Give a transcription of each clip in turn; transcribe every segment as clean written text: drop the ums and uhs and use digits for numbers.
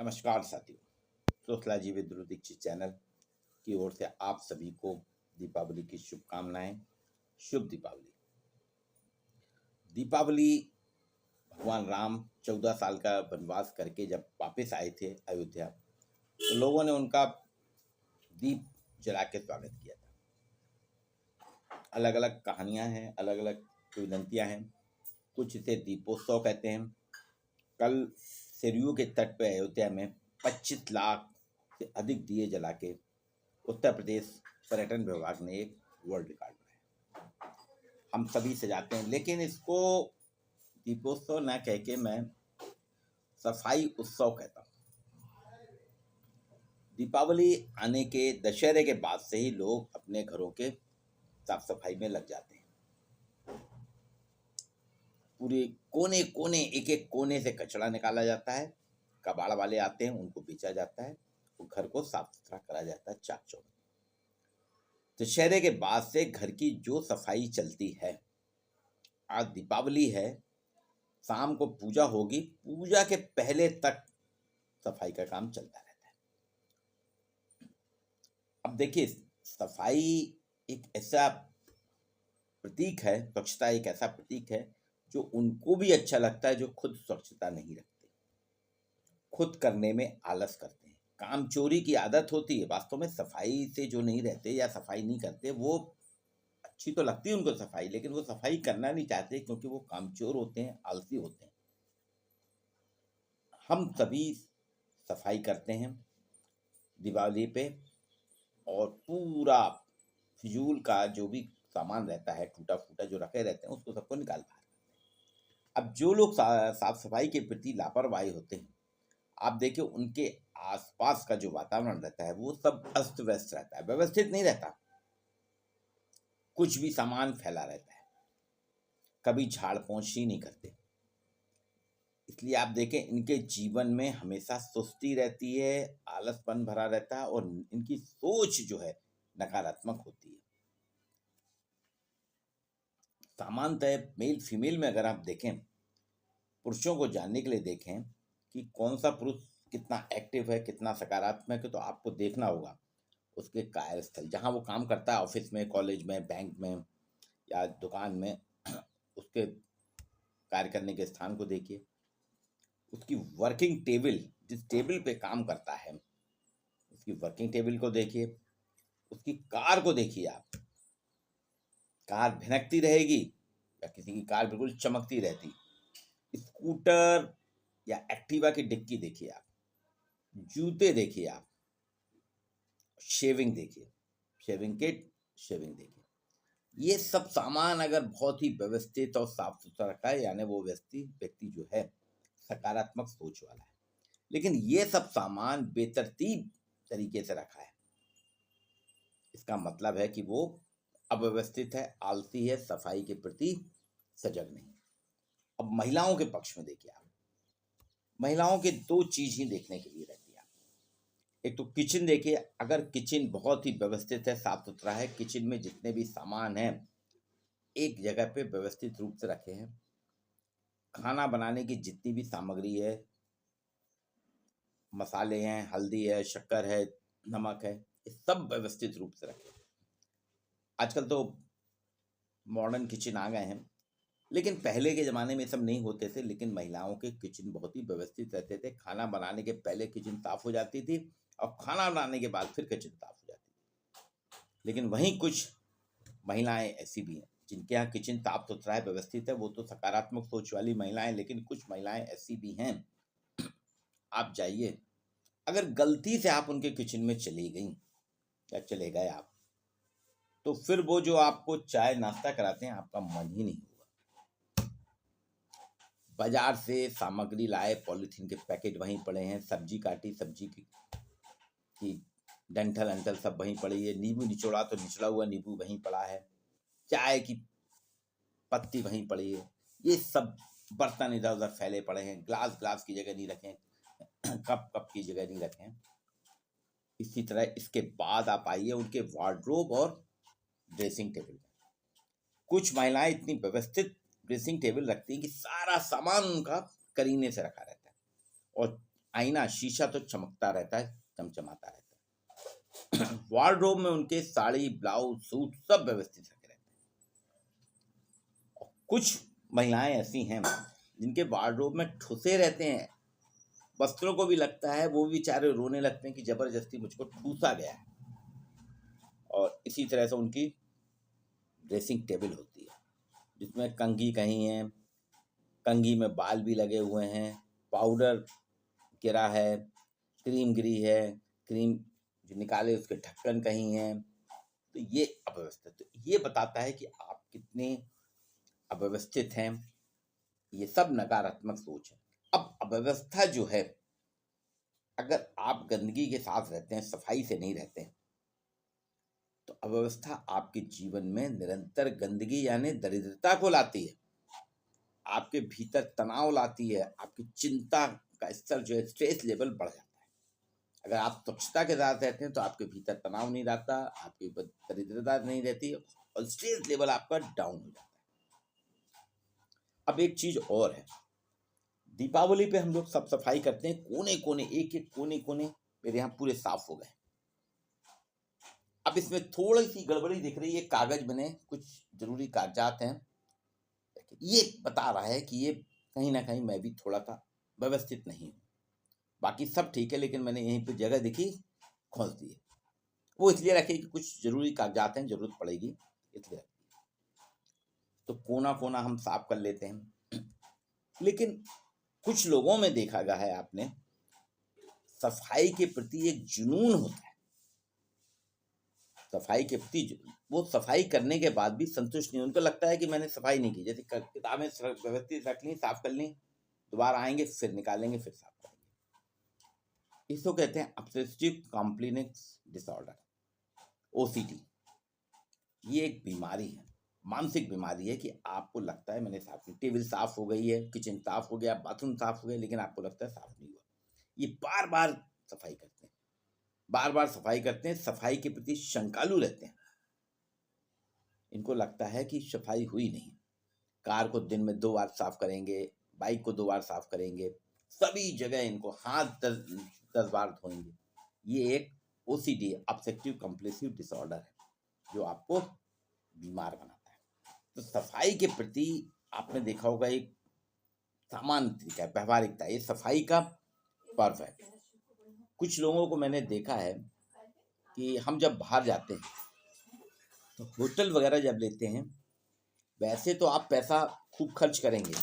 नमस्कार साथियों। Sociology with Dhruv Dikshit channel की ओर से आप सभी को दीपावली की शुभकामनाएं। शुभ दीपावली। दीपावली भगवान राम 14 साल का वनवास करके जब वापस आए थे अयोध्या, तो लोगों ने उनका दीप जला के स्वागत किया था। अलग अलग कहानियां हैं, अलग अलग किंवदंतियां हैं। कुछ इसे दीपोत्सव कहते हैं। कल सरयू के तट पर अयोध्या में 25 लाख से अधिक दिए जला के उत्तर प्रदेश पर्यटन विभाग ने एक वर्ल्ड रिकॉर्ड बनाया। हम सभी सजाते हैं, लेकिन इसको दीपोत्सव न कह के मैं सफाई उत्सव कहता हूँ। दीपावली आने के दशहरे के बाद से ही लोग अपने घरों के साफ सफाई में लग जाते हैं। पूरे कोने कोने, एक एक कोने से कचरा निकाला जाता है। कबाड़ वाले आते हैं, उनको बेचा जाता है, वो घर को साफ सुथरा करा जाता है। चाक चौबंद दशहरे के बाद से घर की जो सफाई चलती है, आज दीपावली है, शाम को पूजा होगी, पूजा के पहले तक सफाई का काम चलता रहता है। अब देखिए, सफाई एक ऐसा प्रतीक है, स्वच्छता एक ऐसा प्रतीक है जो उनको भी अच्छा लगता है जो खुद स्वच्छता नहीं रखते, खुद करने में आलस करते हैं, काम चोरी की आदत होती है। वास्तव में सफाई से जो नहीं रहते या सफाई नहीं करते, वो अच्छी तो लगती है उनको सफाई, लेकिन वो सफाई करना नहीं चाहते क्योंकि वो कामचोर होते हैं, आलसी होते हैं। हम सभी सफाई करते हैं दिवाली पे, और पूरा फिजूल का जो भी सामान रहता है, टूटा फूटा जो रखे रहते हैं, उसको सबको निकाल बाहर। अब जो लोग साफ सफाई के प्रति लापरवाही होते हैं, आप देखिए उनके आसपास का जो वातावरण रहता है वो सब अस्त व्यस्त रहता है, व्यवस्थित नहीं रहता। कुछ भी सामान फैला रहता है, कभी झाड़ पोंछ ही नहीं करते। इसलिए आप देखें, इनके जीवन में हमेशा सुस्ती रहती है, आलसपन भरा रहता है, और इनकी सोच जो है नकारात्मक होती है। सामान्यतः मेल फीमेल में अगर आप देखें, पुरुषों को जानने के लिए देखें कि कौन सा पुरुष कितना एक्टिव है, कितना सकारात्मक है, तो आपको देखना होगा उसके कार्यस्थल, जहाँ वो काम करता है, ऑफिस में, कॉलेज में, बैंक में या दुकान में, उसके कार्य करने के स्थान को देखिए। उसकी वर्किंग टेबल, जिस टेबल पे काम करता है, उसकी वर्किंग टेबल को देखिए। उसकी कार को देखिए आप, कार भिनकती रहेगी या किसी की कार बिल्कुल चमकती रहती। स्कूटर या एक्टिवा की डिक्की देखिए आप, जूते देखिए आप, शेविंग देखिए, शेविंग किट, शेविंग देखिए। ये सब सामान अगर बहुत ही व्यवस्थित और साफ सुथरा रखा है, यानी वो व्यक्ति जो है सकारात्मक सोच वाला है। लेकिन ये सब सामान बेतरतीब तरीके से रखा है, इसका मतलब है कि वो अव्यवस्थित है, आलसी है, सफाई के प्रति सजग नहीं। अब महिलाओं के पक्ष में देखिए आप, महिलाओं के दो चीज ही देखने के लिए रहती है। एक तो किचन देखिए, अगर किचन बहुत ही व्यवस्थित है, साफ सुथरा है, किचन में जितने भी सामान हैं एक जगह पे व्यवस्थित रूप से रखे हैं, खाना बनाने की जितनी भी सामग्री है, मसाले हैं, हल्दी है, शक्कर है, नमक है, ये सब व्यवस्थित रूप से रखे। आजकल तो मॉडर्न किचन आ गए हैं, लेकिन पहले के ज़माने में सब नहीं होते थे। लेकिन महिलाओं के किचन बहुत ही व्यवस्थित रहते थे। खाना बनाने के पहले किचन साफ हो जाती थी, और खाना बनाने के बाद फिर किचन साफ हो जाती थी। लेकिन वहीं कुछ महिलाएं ऐसी भी हैं जिनके यहाँ किचन साफ सुथरा है, व्यवस्थित है, वो तो सकारात्मक सोच वाली महिलाएं। लेकिन कुछ महिलाएं ऐसी भी हैं, आप जाइए, अगर गलती से आप उनके किचन में चली गई या चले गए आप, तो फिर वो जो आपको चाय नाश्ता कराते हैं, आपका मन ही नहीं होगा। बाजार से सामग्री लाए, पॉलीथीन के पैकेट वहीं पड़े हैं, सब्जी काटी, सब्जी की डंठल अंठल सब वहीं पड़ी है, नींबू निचोड़ा तो निचड़ा हुआ नींबू वहीं पड़ा है, चाय की पत्ती वहीं पड़ी है, ये सब बर्तन इधर उधर फैले पड़े हैं, ग्लास की जगह नहीं रखें, कप की जगह नहीं रखें। इसी तरह इसके बाद आप आइए उनके वार्डरोब और ड्रेसिंग टेबल में। कुछ महिलाएं इतनी व्यवस्थित ड्रेसिंग टेबल रखती हैं कि सारा सामान उनका करीने से रखा रहता है, और आईना शीशा तो चमकता रहता है, चमचमाता रहता है। वार्डरोब में उनके साड़ी, ब्लाउज, सूट सब व्यवस्थित रखे रहते हैं। कुछ महिलाएं ऐसी हैं जिनके वार्डरोब में ठुसे रहते हैं, वस्त्रों को भी लगता है, वो भी बेचारे रोने लगते हैं कि जबरदस्ती मुझको ठूसा गया है। और इसी तरह से उनकी ड्रेसिंग टेबल होती है जिसमें कंघी कहीं है, कंघी में बाल भी लगे हुए हैं, पाउडर गिरा है, क्रीम गिरी है, क्रीम जो निकाले उसके ढक्कन कहीं है। तो ये अव्यवस्थित, तो ये बताता है कि आप कितने अव्यवस्थित हैं। ये सब नकारात्मक सोच है। अब अव्यवस्था जो है, अगर आप गंदगी के साथ रहते हैं, सफाई से नहीं रहते हैं, तो अव्यवस्था आपके जीवन में निरंतर गंदगी यानी दरिद्रता को लाती है, आपके भीतर तनाव लाती है, आपकी चिंता का स्तर जो है, स्ट्रेस लेवल बढ़ जाता है। अगर आप स्वच्छता के साथ रहते हैं तो आपके भीतर तनाव नहीं रहता, आपके ऊपर दरिद्रता नहीं रहती और स्ट्रेस लेवल आपका डाउन हो जाता है। अब एक चीज और है, दीपावली पे हम लोग सब सफाई करते हैं, कोने कोने, एक एक कोने कोने मेरे यहाँ पूरे साफ हो गए। अब इसमें थोड़ी सी गड़बड़ी दिख रही है, कागज बने, कुछ जरूरी कागजात हैं, ये बता रहा है कि ये कहीं ना कहीं मैं भी थोड़ा सा व्यवस्थित नहीं हूँ। बाकी सब ठीक है, लेकिन मैंने यहीं पे जगह देखी, खोज दी है। वो इसलिए रखी कि कुछ जरूरी कागजात हैं, जरूरत पड़ेगी, इसलिए रखी। तो कोना कोना हम साफ कर लेते हैं। लेकिन कुछ लोगों में देखा गया है आपने, सफाई के प्रति एक जुनून होता है, सफाई के प्रति वो सफाई करने के बाद भी संतुष्ट नहीं, उनको लगता है कि मैंने सफाई नहीं की। जैसे किताबें व्यवस्थित रख ली, साफ कर ली, दोबारा आएंगे फिर निकालेंगे, फिर साफ करेंगे। इसको कहते हैं ऑब्सेसिव कंप्लेक्स डिसऑर्डर, ओसीडी। ये एक बीमारी है, मानसिक बीमारी है कि आपको लगता है मैंने साफ की, टेबल साफ हो गई है, किचन साफ हो गया, बाथरूम साफ हो गया, लेकिन आपको लगता है साफ नहीं हुआ। ये बार बार सफाई करते हैं, बार बार सफाई करते हैं, सफाई के प्रति शंकालु रहते हैं। इनको लगता है कि सफाई हुई नहीं। कार को दिन में 2 बार साफ करेंगे, बाइक को 2 बार साफ करेंगे, सभी जगह इनको हाथ 10 बार धोएंगे। ये एक ओसीडी, ऑब्सेसिव कंपल्सिव डिसऑर्डर है, जो आपको बीमार बनाता है। तो सफाई के प्रति आपने देखा होगा एक सामान्य तरीका है, व्यवहारिकता, ये सफाई का पर्व है। कुछ लोगों को मैंने देखा है कि हम जब बाहर जाते हैं तो होटल वगैरह जब लेते हैं, वैसे तो आप पैसा खूब खर्च करेंगे,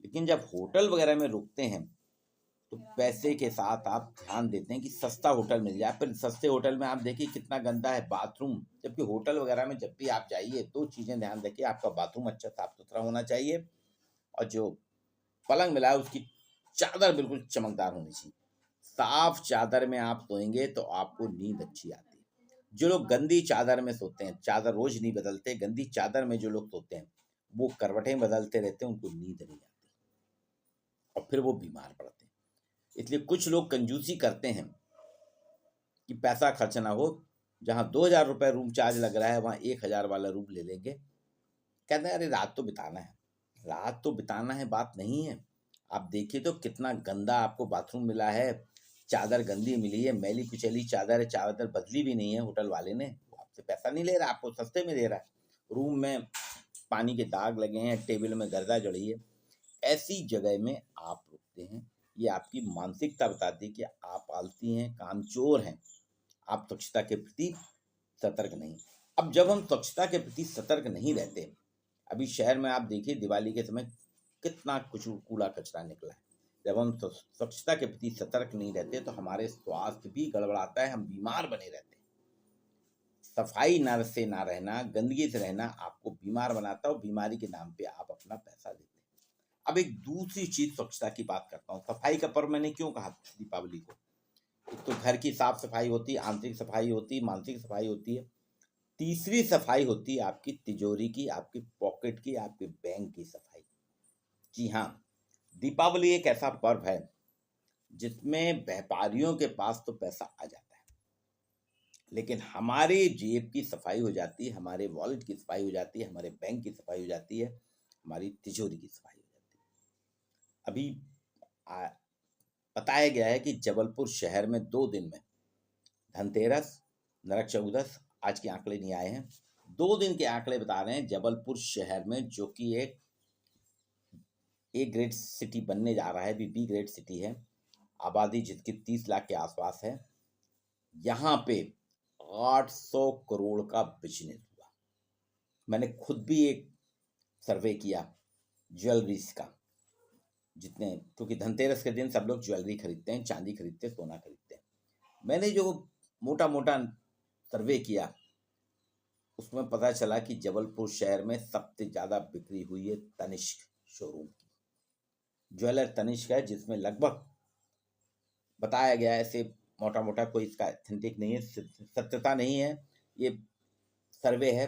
लेकिन जब होटल वगैरह में रुकते हैं तो पैसे के साथ आप ध्यान देते हैं कि सस्ता होटल मिल जाए। पर सस्ते होटल में आप देखिए कितना गंदा है बाथरूम, जबकि होटल वगैरह में जब भी आप जाइए 2 चीज़ें ध्यान रखिए, आपका बाथरूम अच्छा साफ सुथरा होना चाहिए और जो पलंग मिला है उसकी चादर बिल्कुल चमकदार होनी चाहिए। साफ चादर में आप सोएंगे तो आपको नींद अच्छी आती है। जो लोग गंदी चादर में सोते हैं, चादर रोज नहीं बदलते, गंदी चादर में जो लोग सोते हैं वो करवटें बदलते रहते हैं, उनको नींद नहीं आती और फिर वो बीमार पड़ते हैं। इसलिए कुछ लोग कंजूसी करते हैं कि पैसा खर्च ना हो, जहाँ 2,000 रुपये रूम चार्ज लग रहा है वहाँ 1,000 वाला रूम ले लेंगे। कहते हैं अरे रात तो बिताना है, रात तो बिताना है, बात नहीं है। आप देखिए तो कितना गंदा आपको बाथरूम मिला है, चादर गंदी मिली है, मैली कुचैली चादर है, चादर बदली भी नहीं है होटल वाले ने, वो आपसे पैसा नहीं ले रहा, आपको सस्ते में दे रहा है। रूम में पानी के दाग लगे हैं, टेबल में गर्दा जड़ी है, ऐसी जगह में आप रुकते हैं। ये आपकी मानसिकता बताती है कि आप आलसी हैं, कामचोर हैं, आप स्वच्छता के प्रति सतर्क नहीं। अब जब हम स्वच्छता के प्रति सतर्क नहीं रहते, अभी शहर में आप देखिए दिवाली के समय कितना कुछ कूड़ा कचरा निकला है। जब हम स्वच्छता के प्रति सतर्क नहीं रहते तो हमारे स्वास्थ्य भी गड़बड़ाता है, हम बीमार बने रहते हैं। सफाई न से ना रहना, गंदगी से रहना आपको बीमार बनाता है और बीमारी के नाम पे आप अपना पैसा देते हैं। अब एक दूसरी चीज स्वच्छता की बात करता हूँ। सफाई का पर्व मैंने क्यों कहा दीपावली को? एक तो घर की साफ सफाई होती है, आंतरिक सफाई होती है, मानसिक सफाई होती है, तीसरी सफाई होती है आपकी तिजोरी की, आपकी पॉकेट की, आपके बैंक की सफाई। जी हाँ, दीपावली एक ऐसा पर्व है जिसमें व्यापारियों के पास तो पैसा आ जाता है, लेकिन हमारे जेब की सफाई हो जाती है, हमारे वॉलेट की सफाई हो जाती है, हमारे बैंक की सफाई हो जाती है, हमारी तिजोरी की सफाई हो जाती है। अभी बताया गया है कि जबलपुर शहर में 2 दिन में धनतेरस, नरक चतुर्दश, आज के आंकड़े नहीं आए हैं, 2 दिन के आंकड़े बता रहे हैं जबलपुर शहर में, जो कि एक ए ग्रेड सिटी बनने जा रहा है, अभी बी ग्रेड सिटी है, आबादी जिसकी 30 लाख के आसपास है, यहाँ पे 800 करोड़ का बिजनेस हुआ। मैंने खुद भी एक सर्वे किया ज्वेलरीज का, जितने, क्योंकि धनतेरस के दिन सब लोग ज्वेलरी खरीदते हैं, चांदी खरीदते हैं, सोना खरीदते हैं। मैंने जो मोटा मोटा सर्वे किया उसमें पता चला कि जबलपुर शहर में सबसे ज़्यादा बिक्री हुई है तनिष्क शोरूम की। ज्वेलर तनिष्क है, जिसमें लगभग बताया गया है, ऐसे मोटा मोटा, कोई इसका ऑथेंटिक नहीं है, सत्यता नहीं है, ये सर्वे है,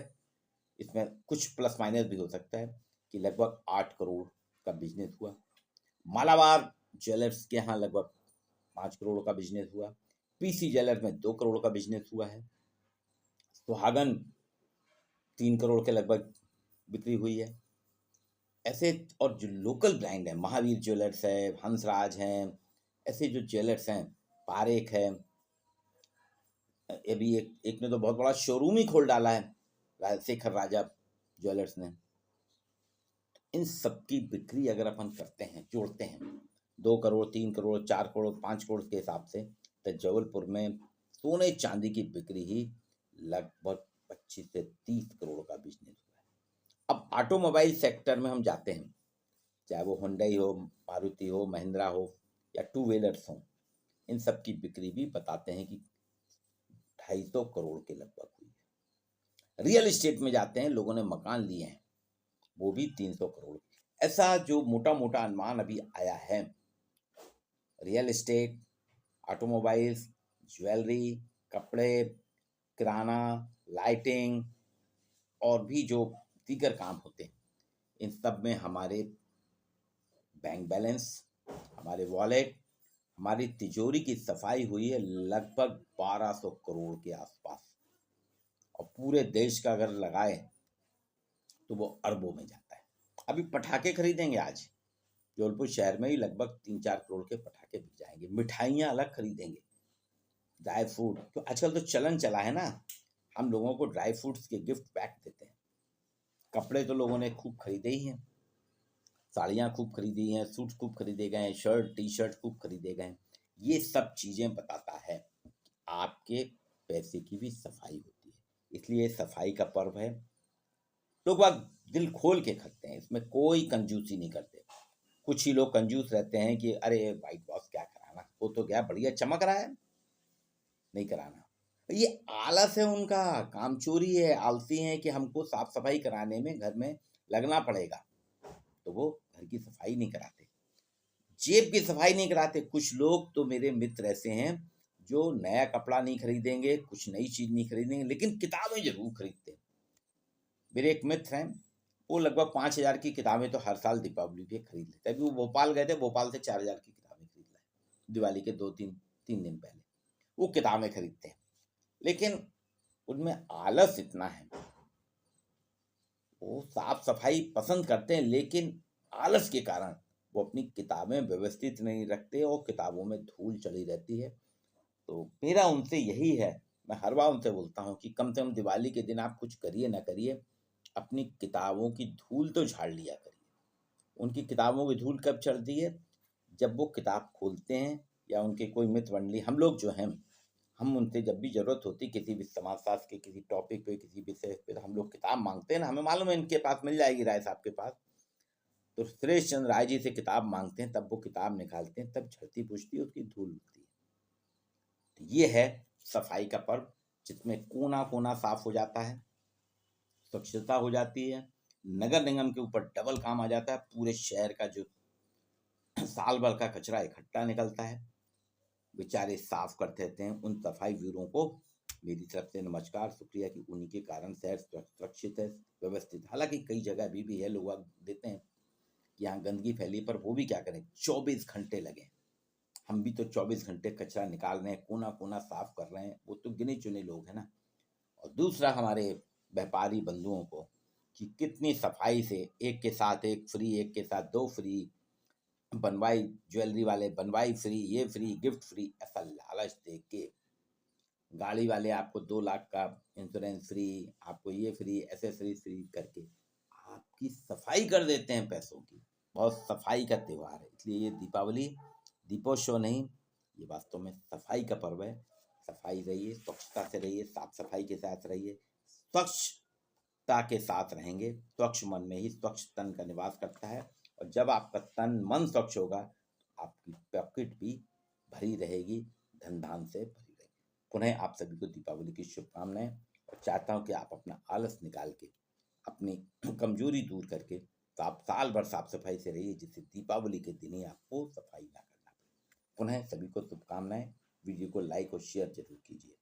इसमें कुछ प्लस माइनस भी हो सकता है, कि लगभग 8 करोड़ का बिजनेस हुआ। मालाबार ज्वेलर्स के यहाँ लगभग 5 करोड़ का बिजनेस हुआ। पीसी ज्वेलर्स में 2 करोड़ का बिजनेस हुआ है। सुहागन 3 करोड़ के लगभग बिक्री हुई है। ऐसे और जो लोकल ब्रांड है, महावीर ज्वेलर्स है, हंसराज हैं, ऐसे जो ज्वेलर्स हैं, पारेख है, अभी एक ने तो बहुत बड़ा शोरूम ही खोल डाला है, राजशेखर राजा ज्वेलर्स ने। इन सब की बिक्री अगर अपन करते हैं, जोड़ते हैं, 2 करोड़, 3 करोड़, 4 करोड़, 5 करोड़ के हिसाब से, तो जबलपुर में सोने चांदी की बिक्री ही लगभग 25 से 30 करोड़ का बिजनेस हुआ है। अब ऑटोमोबाइल सेक्टर में हम जाते हैं, चाहे वो हुंडई हो, मारुति हो, महिंद्रा हो, या टू व्हीलर्स हो, इन सब की बिक्री भी बताते हैं कि 250 करोड़ के लगभग हुई है। रियल एस्टेट में जाते हैं, लोगों ने मकान लिए हैं, वो भी 300 करोड़। ऐसा जो मोटा मोटा अनुमान अभी आया है, रियल एस्टेट, ऑटोमोबाइल्स, ज्वेलरी, कपड़े, किराना, लाइटिंग और भी जो दीगर काम होते हैं, इन सब में हमारे बैंक बैलेंस, हमारे वॉलेट, हमारी तिजोरी की सफाई हुई है लगभग 1200 करोड़ के आसपास, और पूरे देश का अगर लगाए तो वो अरबों में जाता है। अभी पटाखे खरीदेंगे, आज जबलपुर शहर में ही लगभग 3-4 करोड़ के पटाखे बिक जाएंगे। मिठाइयाँ अलग खरीदेंगे, ड्राई फ्रूट, तो आजकल तो चलन चला है ना, हम लोगों को ड्राई फ्रूट्स के गिफ्ट पैक देते हैं। कपड़े तो लोगों ने खूब खरीदे ही हैं, साड़ियाँ खूब खरीदी हैं, सूट खूब खरीदे गए हैं, शर्ट टी शर्ट खूब खरीदे गए हैं। ये सब चीज़ें बताता है कि आपके पैसे की भी सफाई होती है, इसलिए सफाई का पर्व है। लोग बाग दिल खोल के खर्चते हैं, इसमें कोई कंजूसी नहीं करते। कुछ ही लोग कंजूस रहते हैं कि अरे वाइट वॉश क्या कराना, वो तो क्या बढ़िया चमक रहा है, नहीं कराना। ये आलस है उनका, कामचोरी है, आलसी है कि हमको साफ सफाई कराने में घर में लगना पड़ेगा, तो वो घर की सफाई नहीं कराते, जेब की सफाई नहीं कराते। कुछ लोग तो मेरे मित्र ऐसे हैं जो नया कपड़ा नहीं खरीदेंगे, कुछ नई चीज नहीं खरीदेंगे, लेकिन किताबें जरूर खरीदते हैं। मेरे एक मित्र हैं, वो लगभग 5,000 की किताबें तो हर साल दीपावली पे खरीद लेते हैं। अभी वो भोपाल गए थे, भोपाल से 4,000 की किताबें खरीद लाए दिवाली के 2-3 दिन पहले। वो किताबें खरीदते हैं, लेकिन उनमें आलस इतना है, वो साफ सफाई पसंद करते हैं, लेकिन आलस के कारण वो अपनी किताबें व्यवस्थित नहीं रखते और किताबों में धूल चढ़ी रहती है। तो मेरा उनसे यही है, मैं हर बार उनसे बोलता हूँ कि कम से कम दिवाली के दिन आप कुछ करिए ना करिए, अपनी किताबों की धूल तो झाड़ लिया करिए। उनकी किताबों की धूल कब चढ़ती है, जब वो किताब खोलते हैं, या उनके कोई मित्र मंडली, हम लोग जो हैं, हम उनसे जब भी जरूरत होती किसी भी समाजशास्त्र के किसी टॉपिक पे, किसी विषय पे, हम लोग किताब मांगते हैं ना, हमें मालूम है इनके पास मिल जाएगी, राय साहब के पास, तो सुरेश चंद्र राय जी से किताब मांगते हैं, तब वो किताब निकालते हैं, तब झड़ती पुछती है, उसकी धूल उठती है। तो ये है सफाई का पर्व, जिसमें कोना कोना साफ हो जाता है, स्वच्छता हो जाती है, नगर निगम के ऊपर डबल काम आ जाता है, पूरे शहर का जो साल भर का कचरा इकट्ठा निकलता है, बेचारे साफ करते रहते हैं। उन सफाई वीरों को मेरी तरफ से नमस्कार, शुक्रिया कि उन्हीं के कारण शहर सुरक्षित है, व्यवस्थित। हालांकि कई जगह अभी भी है, लोग देते हैं कि यहाँ गंदगी फैली, पर वो भी क्या करें, 24 घंटे लगे, हम भी तो 24 घंटे कचरा निकाल रहे हैं, कोना कोना साफ कर रहे हैं, वो तो गिने चुने लोग हैं ना। और दूसरा, हमारे व्यापारी बंधुओं को कि कितनी सफाई से एक के साथ एक फ्री, एक के साथ 2 फ्री, बनवाई, ज्वेलरी वाले बनवाई फ्री, ये फ्री, गिफ्ट फ्री, ऐसा लालच दे के गाड़ी वाले आपको 2 लाख का इंश्योरेंस फ्री, आपको ये फ्री, एसेसरीज फ्री करके आपकी सफाई कर देते हैं पैसों की। बहुत सफाई का त्यौहार है, इसलिए ये दीपावली दीपोत्सव नहीं, ये वास्तव में सफाई का पर्व है। सफाई रहिए, स्वच्छता से रहिए, साफ सफाई के साथ रहिए। स्वच्छता के साथ रहेंगे, स्वच्छ मन में ही स्वच्छ तन का निवास करता है, और जब आपका तन मन स्वच्छ होगा तो आपकी पॉकेट भी भरी रहेगी, धन धान से भरी रहेगी। पुनः आप सभी को दीपावली की शुभकामनाएं, और चाहता हूँ कि आप अपना आलस निकाल के, अपनी कमजोरी दूर करके, तो आप साल भर साफ सफाई से रहिए, जिससे दीपावली के दिन ही आपको सफाई ना करना पड़े। पुनः सभी को शुभकामनाएं। वीडियो को लाइक और शेयर जरूर कीजिए।